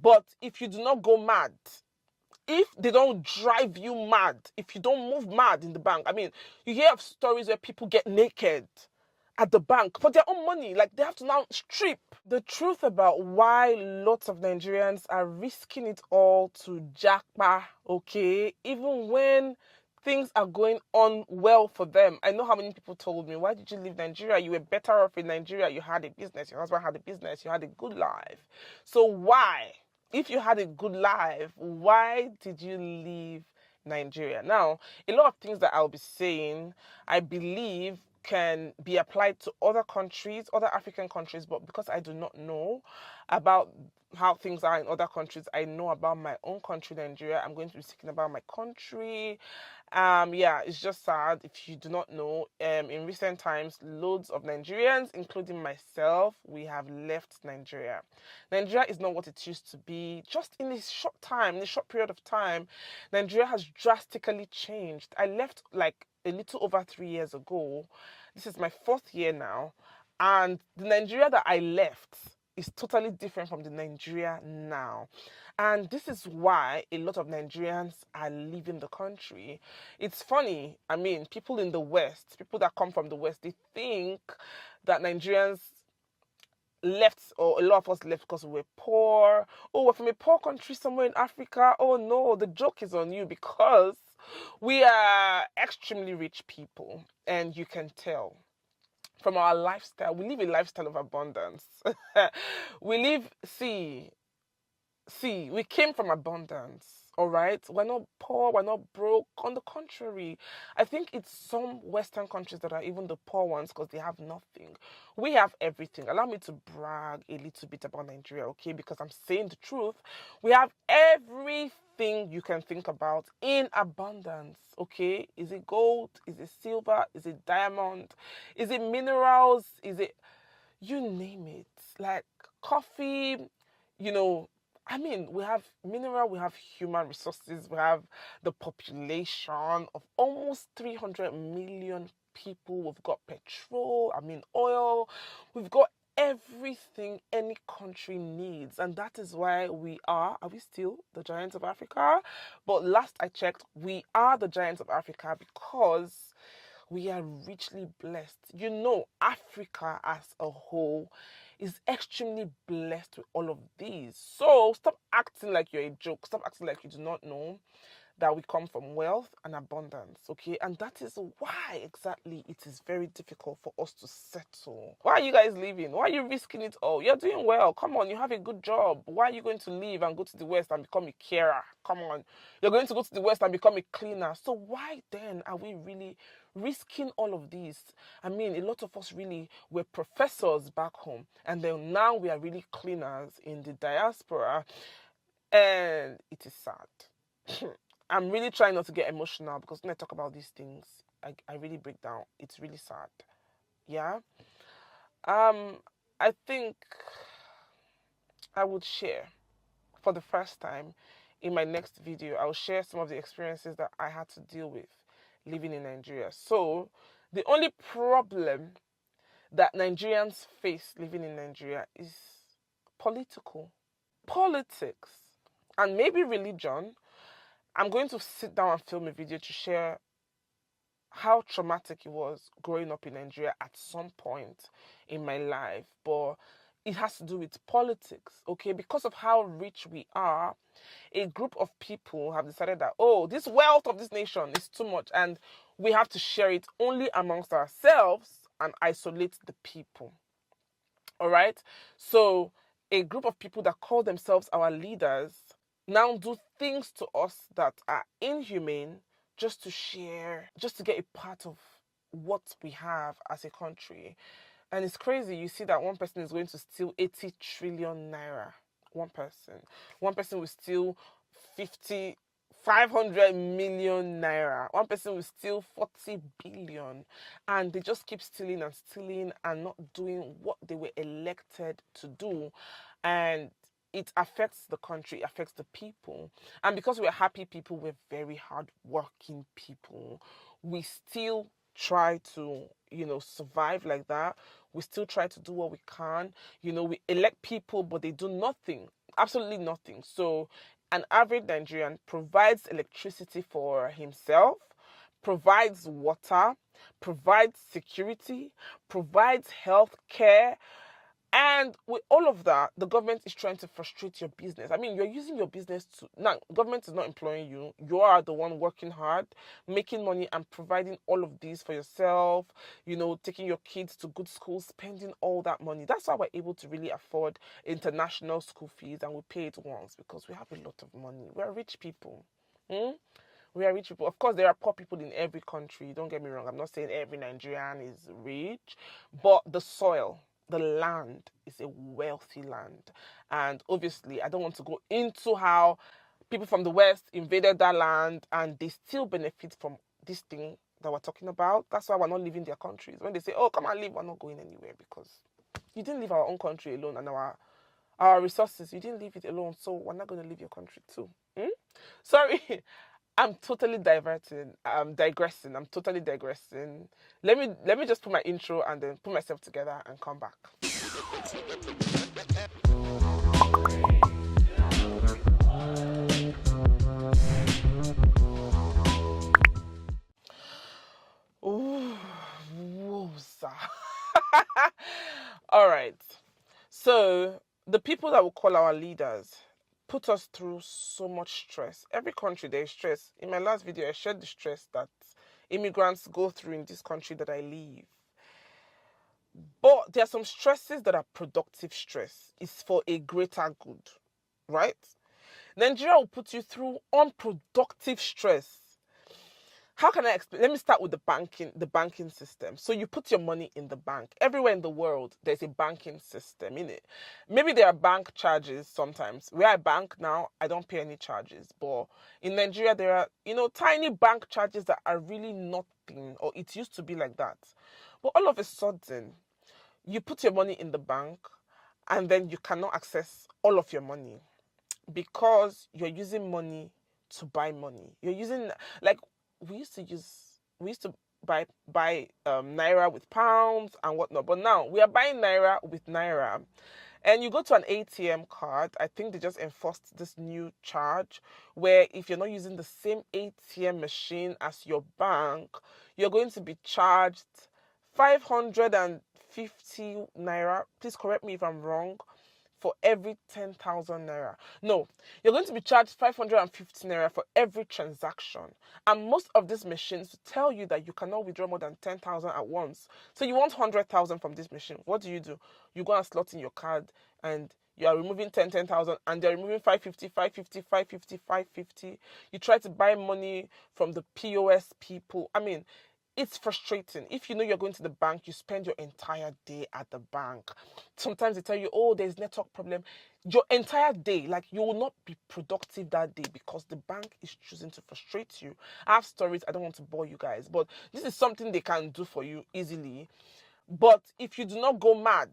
But if you do not go mad, if they don't drive you mad, if you don't move mad in the bank, I mean, you hear of stories where people get naked at the bank for their own money. Like, they have to now strip. The truth about why lots of Nigerians are risking it all to Japa, okay, even when things are going on well for them. I know how many people told me, why did you leave Nigeria? You were better off in Nigeria. You had a business. Your husband had a business. You had a good life. So why? If you had a good life, why did you leave Nigeria? Now, a lot of things that I'll be saying, I believe can be applied to other countries, other African countries, but because I do not know about how things are in other countries, I know about my own country, Nigeria. I'm going to be speaking about my country. Yeah, it's just sad if you do not know. In recent times, loads of Nigerians, including myself, we have left Nigeria. Nigeria is not what it used to be. Just in this short time, in a short period of time, Nigeria has drastically changed. I left like a little over 3 years ago. This is my 4th year now. And the Nigeria that I left is totally different from the Nigeria now. And this is why a lot of Nigerians are leaving the country. It's funny. I mean, people in the West, people that come from the West, they think that Nigerians left, or a lot of us left because we were poor. Oh, we're from a poor country somewhere in Africa. Oh no, the joke is on you, because we are extremely rich people, and you can tell from our lifestyle. We live a lifestyle of abundance. We live, see, we came from abundance, all right? We're not poor, we're not broke. On the contrary, I think it's some Western countries that are even the poor ones because they have nothing. We have everything. Allow me to brag a little bit about Nigeria, okay? Because I'm saying the truth. We have everything you can think about in abundance, okay? Is it gold? Is it silver? Is it diamond? Is it minerals? Is it, you name it, like coffee, you know, I mean, we have mineral, we have human resources, we have the population of almost 300 million people. We've got petrol, I mean oil, we've got everything any country needs. And that is why we we still the giants of Africa? But last I checked, we are the giants of Africa because we are richly blessed. You know, Africa as a whole is extremely blessed with all of these. So stop acting like you're a joke. Stop acting like you do not know that we come from wealth and abundance, okay? And that is why exactly it is very difficult for us to settle. Why are you guys leaving? Why are you risking it all? You're doing well. Come on, you have a good job. Why are you going to leave and go to the West and become a carer? Come on. You're going to go to the West and become a cleaner. So why then are we really risking all of these? I mean, a lot of us really were professors back home, and then now we are really cleaners in the diaspora, and it is sad. I'm really trying not to get emotional because when I talk about these things, I really break down. It's really sad. Yeah. I think I would share for the first time in my next video. I'll share some of the experiences that I had to deal with living in Nigeria. So the only problem that Nigerians face living in Nigeria is politics, and maybe religion. I'm going to sit down and film a video to share how traumatic it was growing up in Nigeria at some point in my life. But it has to do with politics, okay? Because of how rich we are, a group of people have decided that, oh, this wealth of this nation is too much, and we have to share it only amongst ourselves and isolate the people. All right? So a group of people that call themselves our leaders now do things to us that are inhumane just to share, just to get a part of what we have as a country. And it's crazy. You see that one person is going to steal 80 trillion naira. One person. One person will steal 500 million naira. One person will steal 40 billion. And they just keep stealing and stealing and not doing what they were elected to do. And it affects the country, it affects the people. And because we're happy people, we're very hardworking people. We still try to, survive like that. We still try to do what we can. We elect people, but they do nothing. Absolutely nothing. So an average Nigerian provides electricity for himself, provides water, provides security, provides health care. And with all of that, the government is trying to frustrate your business. I mean, you're using your business to... Now, government is not employing you. You are the one working hard, making money and providing all of these for yourself, taking your kids to good schools, spending all that money. That's why we're able to really afford international school fees, and we pay it once because we have a lot of money. We're rich people. We are rich people. Of course, there are poor people in every country. Don't get me wrong. I'm not saying every Nigerian is rich, but the soil, the land is a wealthy land. And obviously, I don't want to go into how people from the West invaded that land and they still benefit from this thing that we're talking about. That's why we're not leaving their countries. When they say, oh, come and live, we're not going anywhere because you didn't leave our own country alone and our resources. You didn't leave it alone, so we're not going to leave your country too. Sorry. I'm totally diverting. I'm digressing. I'm totally digressing. Let me just put my intro and then put myself together and come back. Ooh, wooza. All right. So the people that we call our leaders put us through so much stress. Every country there is stress. In my last video, I shared the stress that immigrants go through in this country that I live. But there are some stresses that are productive stress. It's for a greater good, right? Nigeria will put you through unproductive stress. How can I explain? Let me start with the banking system. So you put your money in the bank. Everywhere in the world, there's a banking system in it. Maybe there are bank charges sometimes. Where I bank now, I don't pay any charges. But in Nigeria, there are, tiny bank charges that are really nothing, or it used to be like that. But all of a sudden, you put your money in the bank and then you cannot access all of your money because you're using money to buy money. You're using, like, we used to buy naira with pounds and whatnot, but now we are buying naira with naira. And you go to an ATM card, I think they just enforced this new charge where if you're not using the same ATM machine as your bank, you're going to be charged 550 naira. Please correct me if I'm wrong. For every 10,000 naira. No, you're going to be charged 550 naira for every transaction. And most of these machines tell you that you cannot withdraw more than 10,000 at once. So you want 100,000 from this machine. What do? You go and slot in your card and you are removing 10,000 and they're removing 550, 550, 550, 550. You try to buy money from the POS people. I mean, it's frustrating. If you know you're going to the bank, you spend your entire day at the bank. Sometimes they tell you, oh, there's network problem. Your entire day, like you will not be productive that day because the bank is choosing to frustrate you. I have stories, I don't want to bore you guys, but this is something they can do for you easily. But if you do not go mad,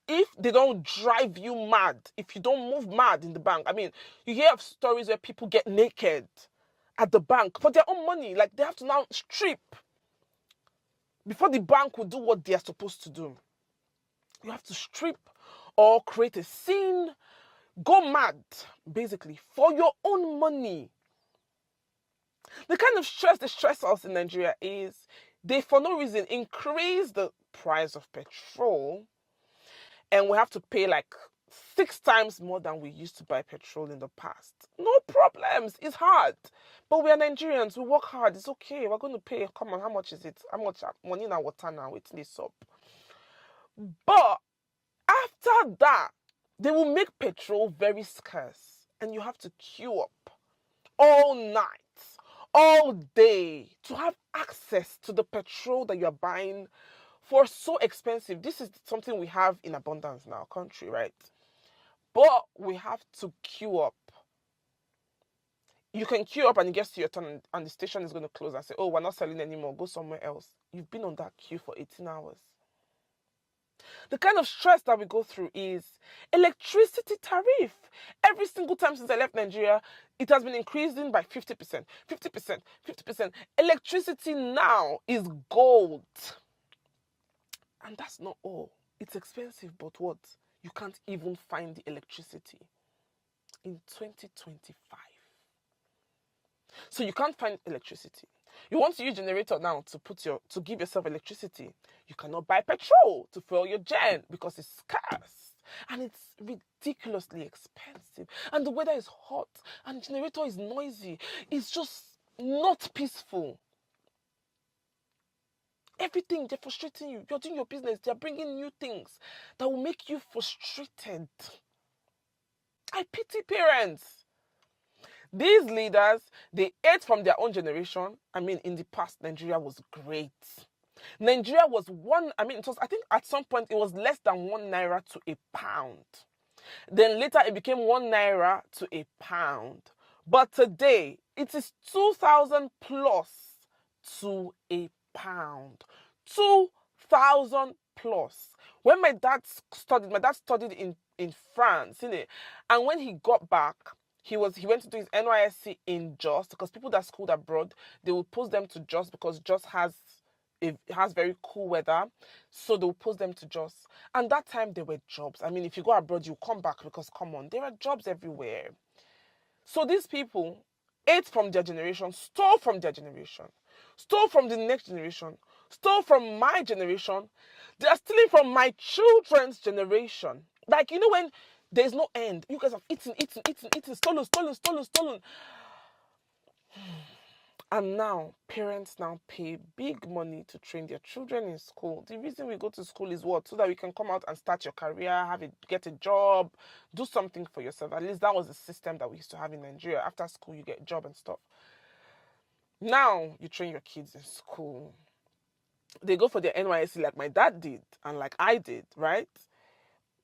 if they don't drive you mad, if you don't move mad in the bank, I mean, you hear of stories where people get naked at the bank for their own money. Like they have to now strip before the bank will do what they are supposed to do. You have to strip or create a scene, go mad, basically, for your own money. The kind of stress they stress us in Nigeria is they, for no reason, increase the price of petrol and we have to pay like 6 times more than we used to buy petrol in the past. No problems. It's hard. But we are Nigerians. We work hard. It's okay. We're going to pay. Come on, how much is it? How much money in our water now? It's this up. But after that, they will make petrol very scarce. And you have to queue up all night, all day to have access to the petrol that you're buying for so expensive. This is something we have in abundance in our country, right? But we have to queue up. You can queue up and it gets to your turn and the station is going to close and say, oh, we're not selling anymore. Go somewhere else. You've been on that queue for 18 hours. The kind of stress that we go through is electricity tariff. Every single time since I left Nigeria, it has been increasing by 50%, 50%, 50%. Electricity now is gold. And that's not all. It's expensive, but what? You can't even find the electricity. in 2025. So you can't find electricity. You want to use generator now to give yourself electricity. You cannot buy petrol to fuel your gen because it's scarce. And it's ridiculously expensive. And the weather is hot. And the generator is noisy. It's just not peaceful. Everything, they're frustrating you. You're doing your business. They're bringing new things that will make you frustrated. I pity parents. These leaders, they ate from their own generation. I mean, in the past, Nigeria was great. Nigeria was I think at some point it was less than 1 naira to a pound. Then later it became 1 naira to a pound. But today, it is 2,000 plus to a pound. 2,000 plus. When my dad studied in France, and when he got back, he went to do his NYSC in Jos, because people that schooled abroad, they will post them to Jos because Jos has very cool weather, so they'll post them to Jos. And that time there were jobs. I mean, if you go abroad, you come back, because come on, there are jobs everywhere. So these people ate from their generation, stole from their generation, stole from the next generation, stole from my generation. They are stealing from my children's generation. Like, when there's no end, you guys have eaten, stolen. And now, parents now pay big money to train their children in school. The reason we go to school is what? So that we can come out and start your career, get a job, do something for yourself. At least that was the system that we used to have in Nigeria. After school, you get a job and stuff. Now, you train your kids in school. They go for their NYSC like my dad did and like I did, right?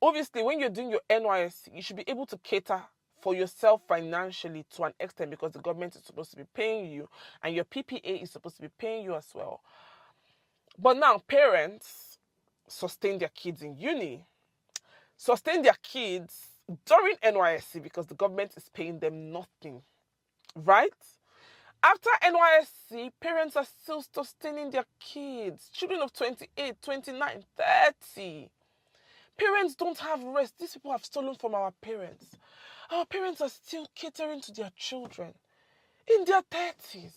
Obviously, when you're doing your NYSC, you should be able to cater for yourself financially to an extent, because the government is supposed to be paying you and your PPA is supposed to be paying you as well. But now parents sustain their kids in uni, sustain their kids during NYSC because the government is paying them nothing, right? After NYSC, parents are still sustaining their kids, children of 28, 29, 30. Parents don't have rest. These people have stolen from our parents. Our parents are still catering to their children in their 30s.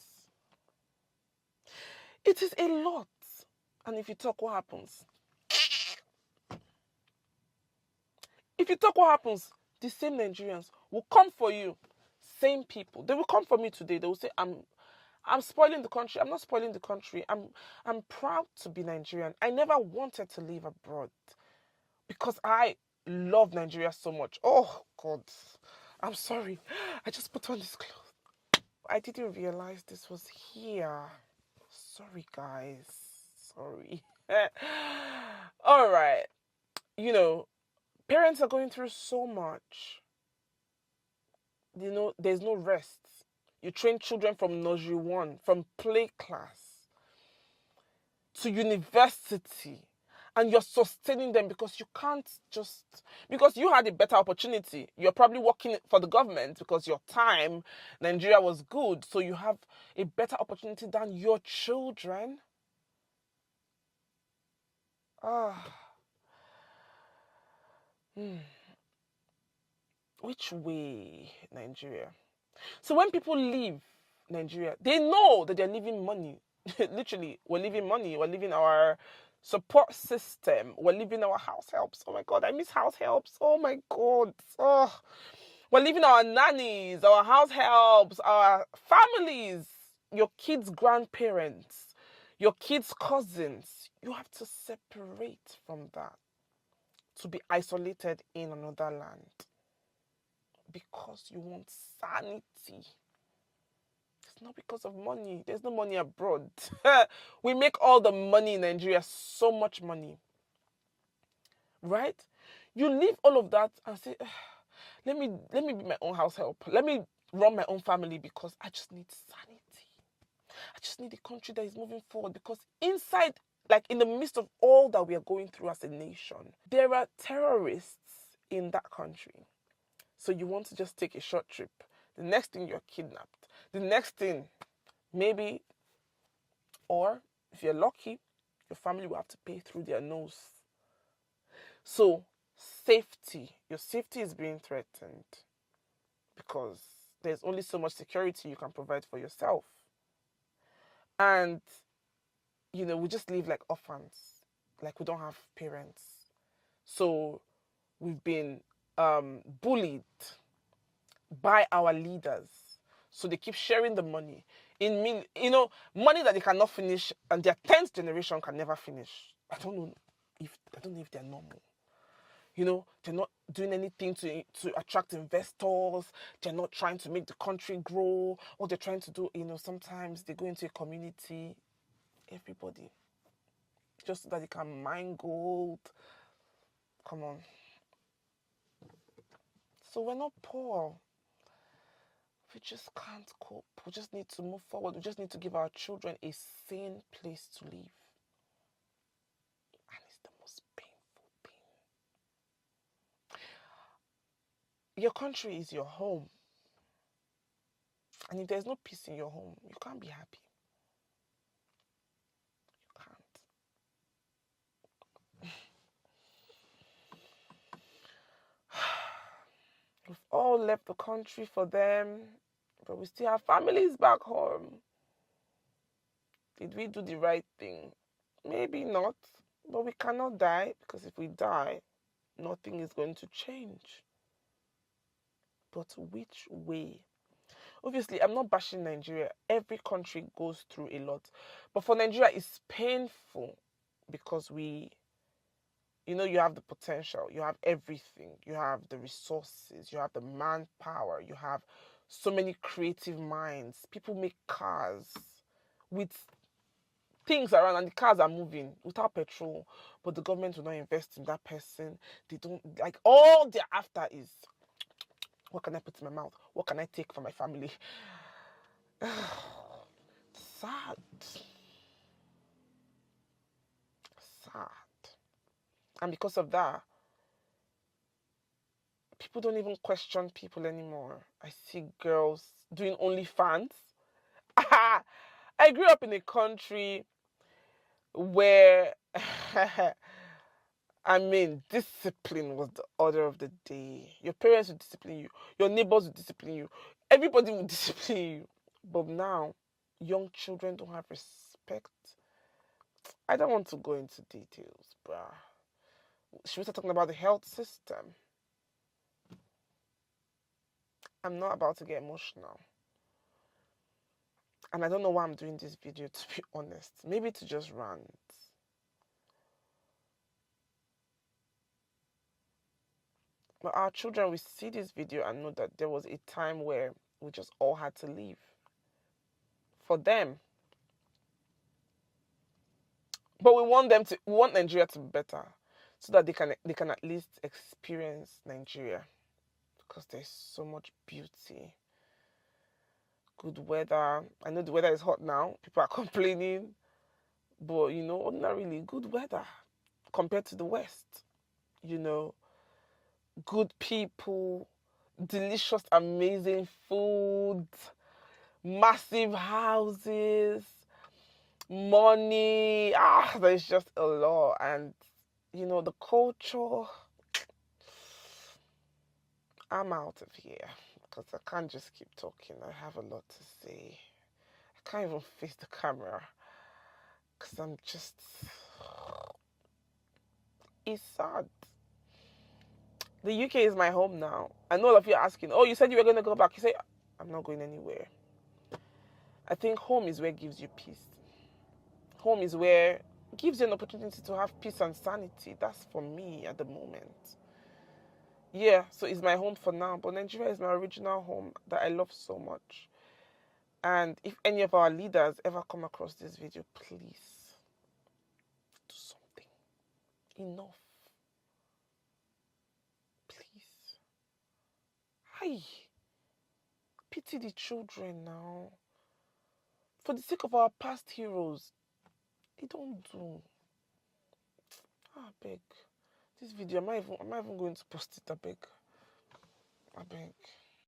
It is a lot. And if you talk, what happens? If you talk, what happens? The same Nigerians will come for you. Same people. They will come for me today. They will say, I'm spoiling the country. I'm not spoiling the country. I'm proud to be Nigerian. I never wanted to live abroad because I love Nigeria so much. Oh, God. I'm sorry. I just put on this clothes. I didn't realize this was here. Sorry, guys. Sorry. All right. Parents are going through so much. There's no rest. You train children from nursery 1, from play class to university, and you're sustaining them because because you had a better opportunity. You're probably working for the government because your time, Nigeria was good, so you have a better opportunity than your children. Which way, Nigeria? So when people leave Nigeria, they know that they're leaving money. Literally, we're leaving money. We're leaving our support system. We're leaving our house helps. Oh my God, I miss house helps. Oh my God. Oh, we're leaving our nannies, our house helps, our families, your kids' grandparents, your kids' cousins. You have to separate from that to be isolated in another land because you want sanity. It's not because of money. There's no money abroad. We make all the money in Nigeria, so much money. Right? You leave all of that and say, let me be my own house help. Let me run my own family because I just need sanity. I just need a country that is moving forward, because inside, like in the midst of all that we are going through as a nation, there are terrorists in that country. So you want to just take a short trip. The next thing, you're kidnapped. The next thing, maybe, or if you're lucky, your family will have to pay through their nose. So safety, your safety is being threatened. because there's only so much security you can provide for yourself. And, we just live like orphans, like we don't have parents. So we've been bullied by our leaders. So they keep sharing the money. Money that they cannot finish, and their 10th generation can never finish. I don't know if they're normal. They're not doing anything to attract investors. They're not trying to make the country grow. All they're trying to do, sometimes they go into a community, everybody, just so that they can mine gold. Come on. So we're not poor. We just can't cope. We just need to move forward. We just need to give our children a sane place to live. And it's the most painful thing. Your country is your home. And if there's no peace in your home, you can't be happy. You can't. We've all left the country for them, but we still have families back home. Did we do the right thing? Maybe not, but we cannot die, because if we die, nothing is going to change. But which way? Obviously, I'm not bashing Nigeria. Every country goes through a lot. But for Nigeria, it's painful because you have the potential, you have everything, you have the resources, you have the manpower, you have so many creative minds. People make cars with things around, and the cars are moving without petrol, but the government will not invest in that person. They don't, like, all they're after is, what can I put in my mouth? What can I take for my family? Sad. And because of that, people don't even question people anymore. I see girls doing OnlyFans. I grew up in a country where discipline was the order of the day. Your parents would discipline you. Your neighbors would discipline you. Everybody would discipline you. But now, young children don't have respect. I don't want to go into details, bruh. Should we start talking about the health system? I'm not about to get emotional. And I don't know why I'm doing this video, to be honest. Maybe to just rant. But our children will see this video and know that there was a time where we just all had to leave. For them. But we want Nigeria to be better, so that they can at least experience Nigeria. Because there's so much beauty. Good weather. I know the weather is hot now. People are complaining. But, ordinarily good weather compared to the West. Good people, delicious, amazing food, massive houses, money. There's just a lot. And, the culture. I'm out of here because I can't just keep talking. I have a lot to say. I can't even face the camera because I'm just... It's sad. The UK is my home now. I know all of you are asking, oh, you said you were going to go back. You say, I'm not going anywhere. I think home is where it gives you peace. Home is where it gives you an opportunity to have peace and sanity. That's for me at the moment. Yeah, so it's my home for now. But Nigeria is my original home that I love so much. And if any of our leaders ever come across this video, please do something. Enough. Hi, pity the children now. For the sake of our past heroes, they don't do. I beg. This video, am I even going to post it? I beg.